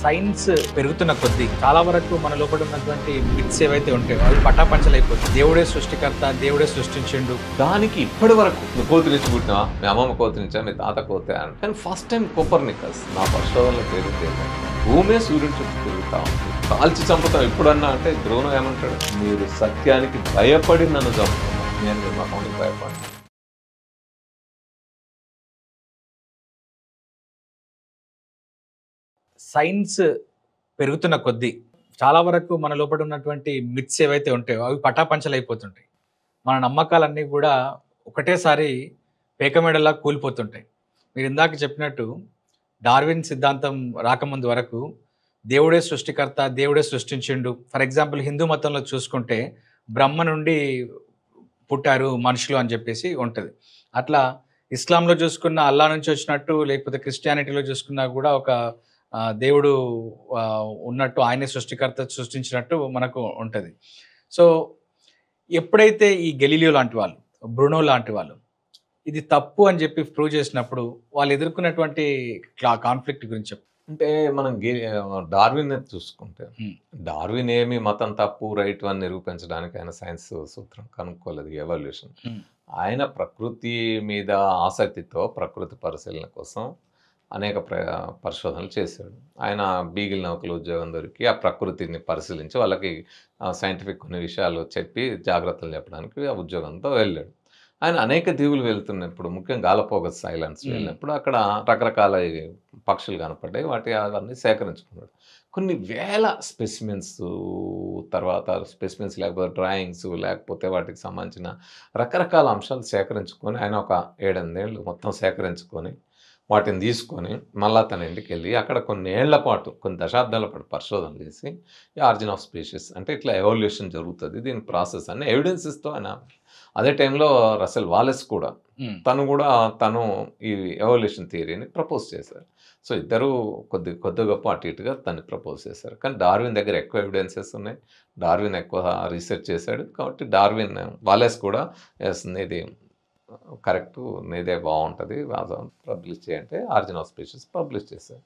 Science పెరుగుతున్న కొద్దీ చాలా వరకు మన లోపల ఉన్నటువంటి మిత్స్ ఏవైతే ఉంటాయో అవి పటాపంచలైపోతాయి. దేవుడే సృష్టికర్త, దేవుడే సృష్టించిండు. దానికి ఇప్పటి వరకు నువ్వు కోతి నుంచి పుట్టినా, మీ అమ్మమ్మ కోతి నుంచా, మీ తాత కోతే అని. కానీ ఫస్ట్ టైం కోపర్నికస్ నా పరిశోధనలో తేలితే భూమే సూర్యుని చుట్టూ తిరుగుతా ఉంది. కాల్చి చంపుతాం ఎప్పుడన్నా అంటే ద్రోణం ఏమంటాడు, మీరు సత్యానికి భయపడి నన్ను చంపుతున్నాను, నేను మీ మతానికి భయపడి. సైన్స్ పెరుగుతున్న కొద్దీ చాలా వరకు మన లోపల ఉన్నటువంటి మిత్స్ ఏవైతే ఉంటాయో అవి పటాపంచలైపోతుంటాయి. మన నమ్మకాలన్నీ కూడా ఒకటేసారి పేకమేడలా కూలిపోతుంటాయి. మీరు ఇందాక చెప్పినట్టు డార్విన్ సిద్ధాంతం రాకముందు వరకు దేవుడే సృష్టికర్త, దేవుడే సృష్టించిండు. ఫర్ ఎగ్జాంపుల్ హిందూ మతంలో చూసుకుంటే బ్రహ్మ నుండి పుట్టారు మనుషులు అని చెప్పేసి ఉంటుంది. అట్లా ఇస్లాంలో చూసుకున్న అల్లా నుంచి వచ్చినట్టు, లేకపోతే క్రిస్టియానిటీలో చూసుకున్నా కూడా ఒక దేవుడు ఉన్నట్టు, ఆయనే సృష్టించినట్టు మనకు ఉంటుంది. సో ఎప్పుడైతే ఈ గెలీలియో లాంటి వాళ్ళు, బ్రునో లాంటి వాళ్ళు ఇది తప్పు అని చెప్పి ప్రూవ్ చేసినప్పుడు వాళ్ళు ఎదుర్కొన్నటువంటి కాన్ఫ్లిక్ట్ గురించి చెప్పు. అంటే మనం డార్విన్ చూసుకుంటే, డార్విన్ ఏమి మతం తప్పు రైట్ అని నిరూపించడానికి ఆయన సైన్స్ సూత్రం కనుక్కోలేదు, ఎవల్యూషన్. ఆయన ప్రకృతి మీద ఆసక్తితో ప్రకృతి పరిశీలన కోసం అనేక పరిశోధనలు చేశాడు. ఆయన బీగిల్ నౌకలు ఉద్యోగం దొరికి ఆ ప్రకృతిని పరిశీలించి వాళ్ళకి సైంటిఫిక్ కొన్ని విషయాలు చెప్పి జాగ్రత్తలు చెప్పడానికి ఆ ఉద్యోగంతో వెళ్ళాడు. ఆయన అనేక దీవులు వెళ్తున్నప్పుడు, ముఖ్యంగా గాలపోగస్ ఐలాండ్స్ వెళ్ళినప్పుడు అక్కడ రకరకాల పక్షులు కనపడ్డాయి. అవన్నీ సేకరించుకున్నాడు. కొన్ని వేల స్పెసిమెన్స్, తర్వాత స్పెసిమెన్స్ లేకపోతే డ్రాయింగ్స్, లేకపోతే వాటికి సంబంధించిన రకరకాల అంశాలు సేకరించుకొని ఆయన ఒక 7-8 ఏళ్ళు మొత్తం సేకరించుకొని వాటిని తీసుకొని మళ్ళా తన ఇంటికి వెళ్ళి అక్కడ కొన్ని ఏళ్ల పాటు, కొన్ని దశాబ్దాల పాటు పరిశోధన చేసి ఈ ఆరిజిన్ ఆఫ్ స్పీషీస్ అంటే ఇట్లా ఎవల్యూషన్ జరుగుతుంది, దీని ప్రాసెస్ అన్ని ఎవిడెన్సెస్తో ఆయన. అదే టైంలో రసెల్ వాలెస్ కూడా తను ఈ ఎవల్యూషన్ థియరీని ప్రపోజ్ చేశారు. సో ఇద్దరు కొద్ది గొప్ప అటు ఇటుగా దాన్ని ప్రపోజ్ చేశారు. కానీ డార్విన్ దగ్గర ఎక్కువ ఎవిడెన్సెస్ ఉన్నాయి, డార్విన్ ఎక్కువ రీసెర్చ్ చేశాడు. కాబట్టి డార్విన్ వాలెస్ కూడా ఇది కరెక్ట్, నీదే బాగుంటుంది, పబ్లిష్ చేయంటే ఆరిజిన్ ఆఫ్ స్పీషీస్ పబ్లిష్ చేశారు.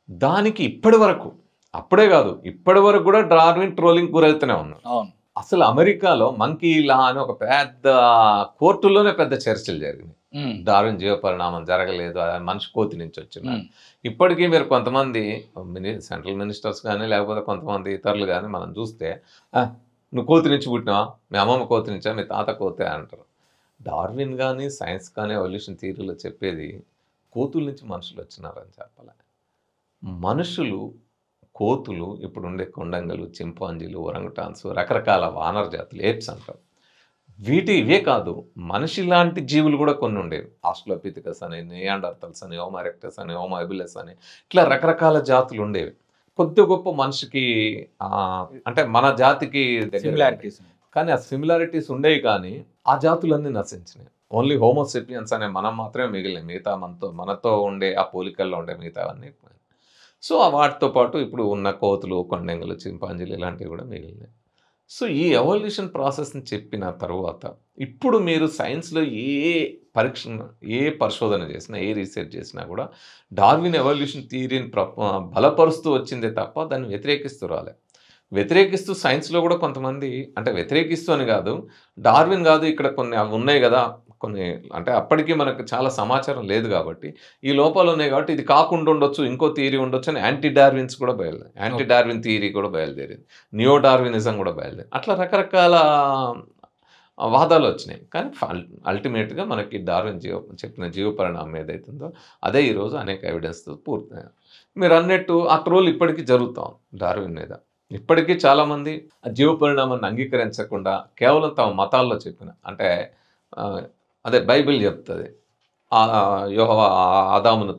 దానికి ఇప్పటి వరకు, అప్పుడే కాదు ఇప్పటి వరకు కూడా డార్విన్ ట్రోలింగ్ గురవుతూనే ఉన్నాడు. అసలు అమెరికాలో మంకీ లా అని ఒక పెద్ద కోర్టులోనే పెద్ద చర్చలు జరిగినాయి. డార్విన్ జీవపరిణామం జరగలేదు, మనిషి కోతి నుంచి వచ్చిన. ఇప్పటికీ మీరు కొంతమంది సెంట్రల్ మినిస్టర్స్ కానీ లేకపోతే కొంతమంది ఇతరులు కానీ మనం చూస్తే, నువ్వు కోతి నుంచి పుట్టినావా, మీ అమ్మమ్మ కోతి నుంచా, మీ తాత కోతే అంటారు. డార్విన్ కానీ సైన్స్ కానీ ఎవల్యూషన్ థియరీలో చెప్పేది కోతుల నుంచి మనుషులు వచ్చినారని చెప్పాలి. మనుషులు, కోతులు, ఇప్పుడు ఉండే కొండంగలు, చింపాంజీలు, ఒరంగుటాన్స్, రకరకాల వానర జాతులు, ఏప్స్ అంటారు. ఇవే కాదు, మనిషి లాంటి జీవులు కూడా కొన్ని ఉండేవి. ఆస్ట్రలోపిథెకస్ అని, నియాండర్తల్స్ అని, హోమో ఎరెక్టస్ అని, హోమో హబిలిస్ అని, ఇట్లా రకరకాల జాతులు ఉండేవి. కొద్ది గొప్ప మనిషికి అంటే మన జాతికి సిమిలారిటీస్, కానీ ఆ సిమిలారిటీస్ ఉండేవి, కానీ ఆ జాతులన్నీ నశించినాయి. ఓన్లీ హోమోసెపియన్స్ అనే మనం మాత్రమే మిగిలినాయి. మిగతా మనతో ఉండే ఆ పోలికల్లో ఉండే మిగతావన్నీ. సో వాటితో పాటు ఇప్పుడు ఉన్న కోతులు, కొండెంగులు, చింపాంజీలు ఇలాంటివి కూడా మిగిలినాయి. సో ఈ ఎవల్యూషన్ ప్రాసెస్ని చెప్పిన తర్వాత ఇప్పుడు మీరు సైన్స్లో ఏ పరిశోధన చేసినా, ఏ రీసెర్చ్ చేసినా కూడా డార్విన్ ఎవల్యూషన్ థియరీని బలపరుస్తూ వచ్చిందే తప్ప దాన్ని వ్యతిరేకిస్తూ రాలే. వ్యతిరేకిస్తూ సైన్స్లో కూడా కొంతమంది, అంటే వ్యతిరేకిస్తూ అని కాదు, డార్విన్ కాదు ఇక్కడ కొన్ని అవి ఉన్నాయి కదా, కొన్ని అంటే అప్పటికీ మనకు చాలా సమాచారం లేదు కాబట్టి ఈ లోపాలు ఉన్నాయి కాబట్టి ఇది కాకుండా ఉండొచ్చు, ఇంకో థియరీ ఉండొచ్చు అని యాంటీ డార్విన్ థియరీ కూడా బయలుదేరింది, నియో డార్వినిజం కూడా బయలుదేరింది. అట్లా రకరకాల వాదాలు వచ్చినాయి. కానీ అల్టిమేట్గా మనకి డార్విన్ చెప్పిన జీవ పరిణామం ఏదైతుందో అదే ఈరోజు అనేక ఎవిడెన్స్తో పూర్తయ్యాయి. మీరు అన్నట్టు ఆ ట్రోల్ ఇప్పటికీ జరుగుతాం డార్విన్ మీద. ఇప్పటికీ చాలామంది ఆ జీవ పరిణామాన్ని అంగీకరించకుండా కేవలం తమ మతాల్లో చెప్పిన, అంటే అదే బైబిల్ చెప్తుంది, యెహోవా ఆదామును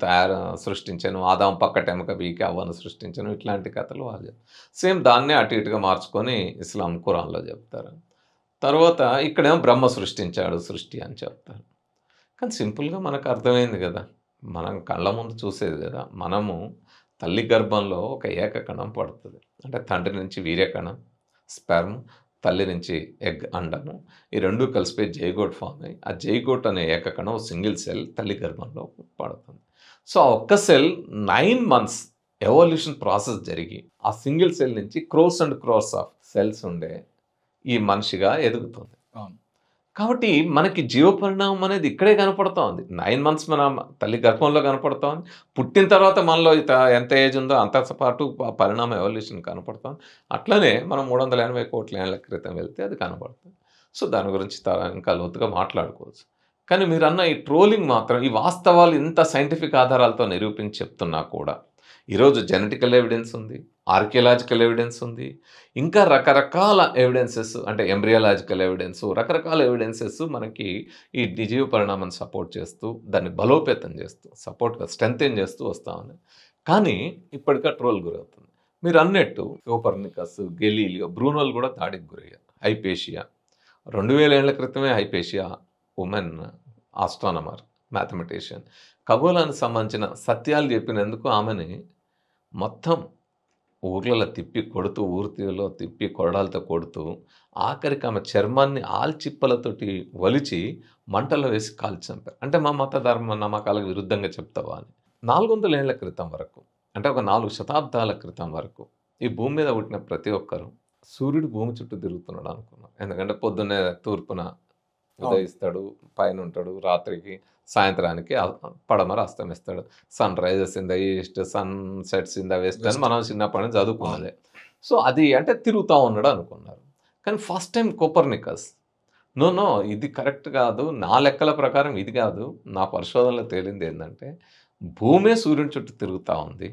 సృష్టించను, ఆదాము పక్కటెమక వీకి అవ్వను సృష్టించను, ఇట్లాంటి కథలు వాళ్ళు సేమ్ దాన్నే అటు ఇటుగా మార్చుకొని ఇస్లాం ఖురాన్లో చెప్తారు. తర్వాత ఇక్కడేమో బ్రహ్మ సృష్టించాడు సృష్టి అని చెప్తారు. కానీ సింపుల్గా మనకు అర్థమైంది కదా, మనం కళ్ళ ముందు చూసేది కదా. మనము తల్లి గర్భంలో ఒక ఏకకణం పడుతుంది, అంటే తండ్రి నుంచి వీర్యకణం స్పెర్మ్, తల్లి నుంచి ఎగ్ అండము, ఈ రెండు కలిసిపోయి జైగోట్ ఫామ్ అయ్యి ఆ జైగోట్ అనే ఏకకణం సింగిల్ సెల్ తల్లి గర్భంలో పడుతుంది. సో ఆ ఒక్క సెల్ 9 months ఎవల్యూషన్ ప్రాసెస్ జరిగి ఆ సింగిల్ సెల్ నుంచి crores and crores of cells ఉండే ఈ మనిషిగా ఎదుగుతుంది. అవును. కాబట్టి మనకి జీవపరిణామం అనేది ఇక్కడే కనపడతా ఉంది. 9 మంత్స్ మన తల్లి గర్భంలో కనపడతా ఉంది. పుట్టిన తర్వాత మనలో ఎంత ఏజ్ ఉందో అంత పాటు పరిణామం ఎవల్యూషన్ కనపడుతుంది. అట్లనే మనం 380 కోట్ల ఏళ్ల క్రితం వెళ్తే అది కనపడుతుంది. సో దాని గురించి ఇంకా లోతుగా మాట్లాడుకోవచ్చు. కానీ మీరన్న ఈ ట్రోలింగ్ మాత్రం ఈ వాస్తవాలు ఇంత సైంటిఫిక్ ఆధారాలతో నిరూపించి చెప్తున్నా కూడా ఈరోజు జెనెటికల్ ఎవిడెన్స్ ఉంది, ఆర్కియలాజికల్ ఎవిడెన్స్ ఉంది, ఇంకా రకరకాల ఎవిడెన్సెస్ అంటే ఎంబ్రియాలజికల్ ఎవిడెన్స్, రకరకాల ఎవిడెన్సెస్ మనకి ఈ జీవ పరిణామాన్ని సపోర్ట్ చేస్తూ దాన్ని బలోపేతం చేస్తూ సపోర్ట్గా స్ట్రెంథెన్ చేస్తూ వస్తూ ఉన్నాయి. కానీ ఇప్పటికా ట్రోల్ గురవుతుంది. మీరు అన్నట్టు కోపర్నికస్, గెలీలియో, బ్రూనోలు కూడా దాడికి గురయ్యారు. హైపేషియా 2000 ఏళ్ల క్రితమే హైపేషియా ఉమెన్ ఆస్ట్రానమర్, మ్యాథమెటిషియన్, ఖగోళానికి సంబంధించిన సత్యాలు చెప్పినందుకు ఆమెని మొత్తం ఊర్లలో తిప్పి కొడుతూ, ఊరిలో తిప్పి కొరడాలతో కొడుతూ ఆఖరికి ఆమె చర్మాన్ని ఆల్చిప్పలతోటి వలిచి మంటలో వేసి కాల్చి చంపారు. అంటే మా మత ధర్మ నమ్మకాలకు విరుద్ధంగా చెప్తావా అని. 400 ఏళ్ల క్రితం వరకు అంటే ఒక 4 శతాబ్దాల క్రితం వరకు ఈ భూమి మీద పుట్టిన ప్రతి ఒక్కరు సూర్యుడు భూమి చుట్టూ తిరుగుతున్నాడు అనుకున్నారు. ఎందుకంటే పొద్దున్నే తూర్పున ఉదయిస్తాడు, పైన ఉంటాడు, రాత్రికి సాయంత్రానికి పడమర అస్తమిస్తాడు. Sun rises in the east, sun sets in the west అని మనం చిన్నప్పటి నుంచి చదువుకున్నదే. సో అది అంటే తిరుగుతూ ఉన్నాడు అనుకున్నారు. కానీ ఫస్ట్ టైం కోపర్నికస్ నో ఇది కరెక్ట్ కాదు, నా లెక్కల ప్రకారం ఇది కాదు, నా పరిశోధనలో తేలింది ఏంటంటే భూమే సూర్యుని చుట్టూ తిరుగుతూ ఉంది,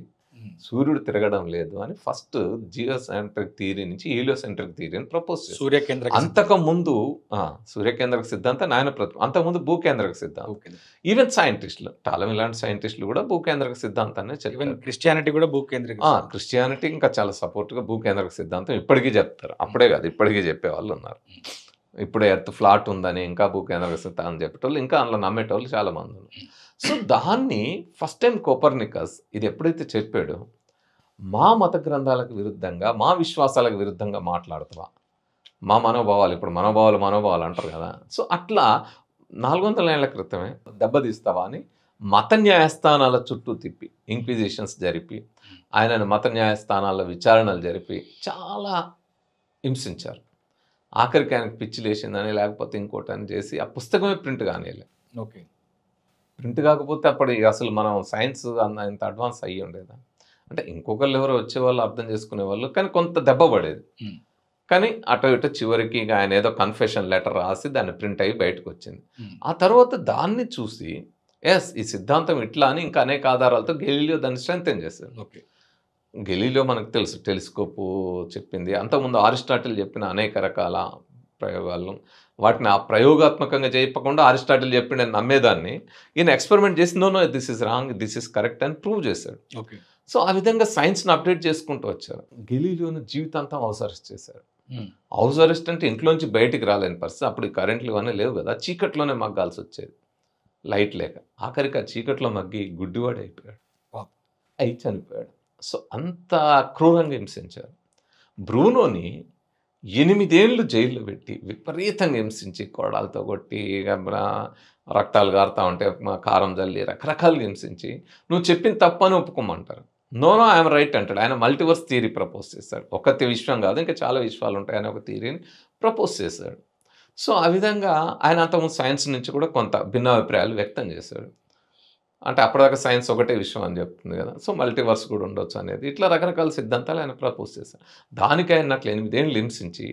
సూర్యుడు తిరగడం లేదు అని ఫస్ట్ జియోసెంట్రిక్ థియరీ నుంచి హీలియోసెంట్రిక్ థియరీని ప్రపోజ్ చేశారు. సూర్యకేంద్ర అంతకుముందు సూర్యకేంద్రక సిద్ధాంతం ఆయన అంతకుముందు భూకేంద్రక సిద్ధాంతం. ఈవెన్ సైంటిస్టులు టాలమీ లాంటి సైంటిస్టులు కూడా భూకేంద్రక సిద్ధాంతాన్ని చెప్పారు. క్రిస్టియానిటీ కూడా భూకేంద్రిక, క్రిస్టియానిటీ ఇంకా చాలా సపోర్ట్గా భూకేంద్రక సిద్ధాంతం ఇప్పటికీ చెప్తారు. అప్పుడే కాదు, ఇప్పటికీ చెప్పే వాళ్ళు ఉన్నారు. ఇప్పుడే ఎర్త్ ఫ్లాట్ ఉందని ఇంకా భూకేంద్రక సిద్ధాంతం చెప్పేటోళ్ళు, ఇంకా అందులో నమ్మేటోళ్ళు చాలా మంది ఉన్నారు. సో దాన్ని ఫస్ట్ టైం కోపర్నికస్ ఇది ఎప్పుడైతే చెప్పాడో మా మత గ్రంథాలకు విరుద్ధంగా, మా విశ్వాసాలకు విరుద్ధంగా మాట్లాడుతావా, మా మనోభావాలు, ఇప్పుడు మనోభావాలు అంటారు కదా, సో అట్లా 400 ఏళ్ల క్రితమే దెబ్బతీస్తావా అని మత న్యాయస్థానాల చుట్టూ తిప్పి ఇంక్విజిషన్స్ జరిపి ఆయనను మత న్యాయస్థానాల విచారణలు జరిపి చాలా హింసించారు. ఆఖరికి ఆయనకు పిచ్చి లేచిందని లేకపోతే ఇంకోటని చేసి ఆ పుస్తకమే ప్రింట్ కానిలే. ఓకే, ప్రింట్ కాకపోతే అప్పుడు అసలు మనం సైన్స్ ఇంత అడ్వాన్స్ అయ్యి ఉండేదా అంటే ఇంకొకళ్ళు ఎవరో వచ్చేవాళ్ళు అర్థం చేసుకునేవాళ్ళు, కానీ కొంత దెబ్బ పడేది. కానీ అటు ఇటు చివరికి ఆయన ఏదో కన్ఫెషన్ లెటర్ రాసి దాన్ని ప్రింట్ అయ్యి బయటకు వచ్చింది. ఆ తర్వాత దాన్ని చూసి ఈ సిద్ధాంతం ఇట్లా అని ఇంకా అనేక ఆధారాలతో గెలీలియో దాన్ని స్ట్రెంథెన్ చేశారు. ఓకే, గెలీలియో మనకు తెలుసు టెలిస్కోపు చెప్పింది, అంతకుముందు అరిస్టాటిల్ చెప్పిన అనేక రకాల ప్రయోగాలను వాటిని ఆ ప్రయోగాత్మకంగా చెప్పకుండా అరిస్టాటిల్ చెప్పి నేను నమ్మేదాన్ని ఈయన ఎక్స్పెరిమెంట్ చేసి no this is wrong, this is correct అని ప్రూవ్ చేశాడు. ఓకే, సో ఆ విధంగా సైన్స్ని అప్డేట్ చేసుకుంటూ వచ్చారు. గెలీలియోను జీవితాంతం హౌస్ అరెస్ట్ చేశారు. హౌస్ అరెస్ట్ అంటే ఇంట్లోంచి బయటికి రాలేని పరిస్థితి, అప్పుడు కరెంట్లు ఇవన్నీ లేవు కదా, చీకట్లోనే మగ్గాల్సి వచ్చేది, లైట్ లేక. ఆఖరికి ఆ చీకట్లో మగ్గి గుడ్డివాడు అయిపోయాడు, అయి చనిపోయాడు. సో అంత క్రూరంగా హింసించారు. బ్రూనోని 8 ఏళ్ళు జైల్లో పెట్టి విపరీతంగా హింసించి కొరడాలతో కొట్టి రక్తాలు గారుతూ ఉంటే కారం జల్లి రకరకాలుగా హింసించి నువ్వు చెప్పిన తప్పని ఒప్పుకోమంటారు. నో ఐఎమ్ రైట్ అంటాడు. ఆయన మల్టీవర్స్ థియరీ ప్రపోజ్ చేశాడు. ఒక విశ్వం కాదు, ఇంకా చాలా విశ్వాలు ఉంటాయి అనే ఒక థియరీని ప్రపోజ్ చేశాడు. సో ఆ విధంగా ఆయన అంతకుముందు సైన్స్ నుంచి కూడా కొంత భిన్నాభిప్రాయాలు వ్యక్తం చేశాడు. అంటే అప్పటిదాకా సైన్స్ ఒకటే విషయం అని చెప్తుంది కదా, సో మల్టీవర్స్ కూడా ఉండొచ్చు అనేది, ఇట్లా రకరకాల సిద్ధాంతాలు ఆయన ప్రపోజ్ చేశారు. దానికి ఆయన అట్లా 8 ఏళ్ళు హింసించి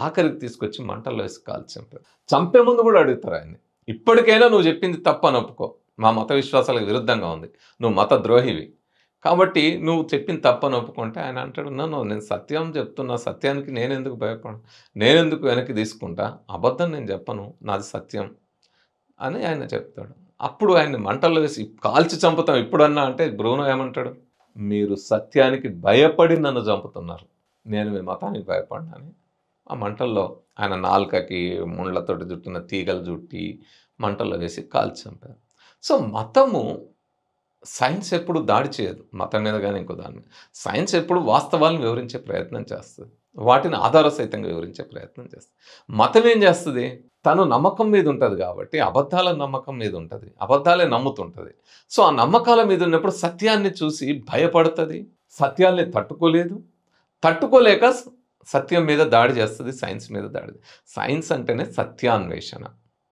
ఆఖరికి తీసుకొచ్చి మంటల్లో వేసి కాల్చి చంపారు. చంపే ముందు కూడా అడుగుతారు ఆయన్ని, ఇప్పటికైనా నువ్వు చెప్పింది తప్పు అని ఒప్పుకో, మా మత విశ్వాసాలకు విరుద్ధంగా ఉంది, నువ్వు మత ద్రోహివి, కాబట్టి నువ్వు చెప్పింది తప్పు అని ఒప్పుకుంటే ఆయన అంటాడు నేను సత్యం చెప్తున్నా, సత్యానికి నేనెందుకు భయపడను, నేనెందుకు వెనక్కి తీసుకుంటా, అబద్ధం నేను చెప్పను, నాది సత్యం అని ఆయన చెప్తాడు. అప్పుడు ఆయన్ని మంటల్లో వేసి కాల్చి చంపుతాం ఇప్పుడన్నా అంటే బ్రూనో ఏమంటాడు, మీరు సత్యానికి భయపడి నన్ను చంపుతున్నారు, నేను మీ మతానికి భయపడినాని ఆ మంటల్లో ఆయన నాలుకకి ముండ్లతోటి చుట్టిన తీగలు చుట్టి మంటల్లో వేసి కాల్చి చంపారు. సో మతము సైన్స్ ఎప్పుడు దాడి చేయదు మతం మీద కానీ ఇంకో దాని మీద. సైన్స్ ఎప్పుడు వాస్తవాలను వివరించే ప్రయత్నం చేస్తుంది, వాటిని ఆధార సహితంగా వివరించే ప్రయత్నం చేస్తుంది. మతం ఏం చేస్తుంది, తను నమ్మకం మీద ఉంటుంది కాబట్టి అబద్ధాల నమ్మకం మీద ఉంటుంది, అబద్ధాలే నమ్ముతుంటుంది. సో ఆ నమ్మకాల మీద ఉన్నప్పుడు సత్యాన్ని చూసి భయపడుతుంది, సత్యాల్ని తట్టుకోలేదు, తట్టుకోలేక సత్యం మీద దాడి చేస్తుంది, సైన్స్ మీద దాడి. సైన్స్ అంటేనే సత్యాన్వేషణ.